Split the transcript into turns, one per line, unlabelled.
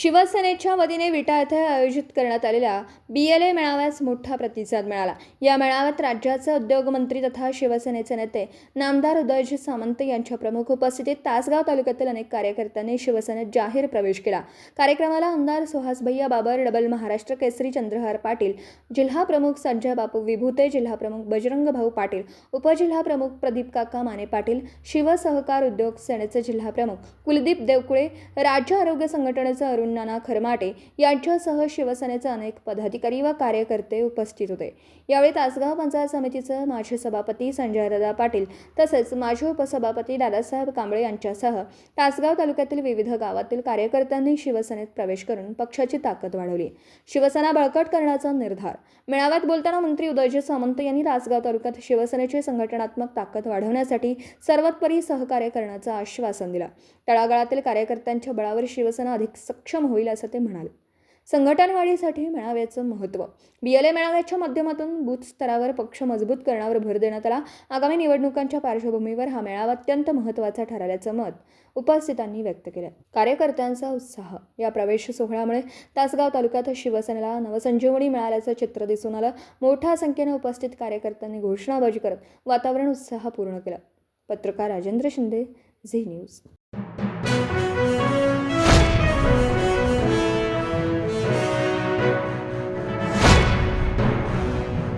शिवसेनेच्या वतीने विटा येथे आयोजित करण्यात आलेल्या BLA मेळाव्यास मोठा प्रतिसाद मिळाला। या मेळाव्यात राज्याचे उद्योगमंत्री तथा शिवसेनेचे नेते नामदार उदयजी सामंत यांच्या प्रमुख उपस्थितीत तासगाव तालुक्यातील अनेक कार्यकर्त्यांनी शिवसेनेत जाहीर प्रवेश केला। कार्यक्रमाला आमदार सुहास भैया बाबर, डबल महाराष्ट्र केसरी चंद्रहार पाटील, जिल्हा प्रमुख संजय बापू विभूते, जिल्हा प्रमुख बजरंग भाऊ पाटील, उपजिल्हा प्रमुख प्रदीप काका माने पाटील, शिवसहकार उद्योग सेनेचे जिल्हा प्रमुख कुलदीप देवकुळे, राज्य आरोग्य संघटनेचे अरुण नाना खरमाटे यांच्यासह शिवसेनेचे अनेक पदाधिकारी व कार्यकर्ते उपस्थित होते। यावेळी तासगाव पंचायत समितीचे माजी सभापती संजयदादा पाटील तसेच माजी उपसभापती दादासाहेब कांबळे यांच्यासह तासगाव तालुक्यातील विविध गावातील कार्यकर्त्यांनी शिवसेनेत प्रवेश करून पक्षाची ताकद वाढवली। शिवसेना बळकट करण्याचा निर्धार। मेळाव्यात बोलताना मंत्री उदयजी सामंत यांनी तासगाव तालुक्यात शिवसेनेची संघटनात्मक ताकद वाढवण्यासाठी सर्वतोपरी सहकार्य करण्याचे आश्वासन दिले। तळागाळातील कार्यकर्त्यांच्या बळावर शिवसेना अधिक सक्षम होईल असं ते म्हणाले। संघटन वाढीसाठी मेळाव्याचं महत्त्व। BLA मेळाव्याच्या माध्यमातून बूथ स्तरावर पक्ष मजबूत करण्यावर भर देण्यात आला। आगामी निवडणुकांच्या पार्श्वभूमीवर हा मेळावा अत्यंत महत्त्वाचा ठरल्याचं मत उपस्थितांनी व्यक्त केलं। कार्यकर्त्यांचा उत्साह। या प्रवेश सोहळ्यामुळे तासगाव तालुक्यात शिवसेनेला नवसंजीवनी मिळाल्याचं चित्र दिसून आलं। मोठ्या संख्येने उपस्थित कार्यकर्त्यांनी घोषणाबाजी करत वातावरण उत्साहपूर्ण केलं। पत्रकार राजेंद्र शिंदे, झी न्यूज।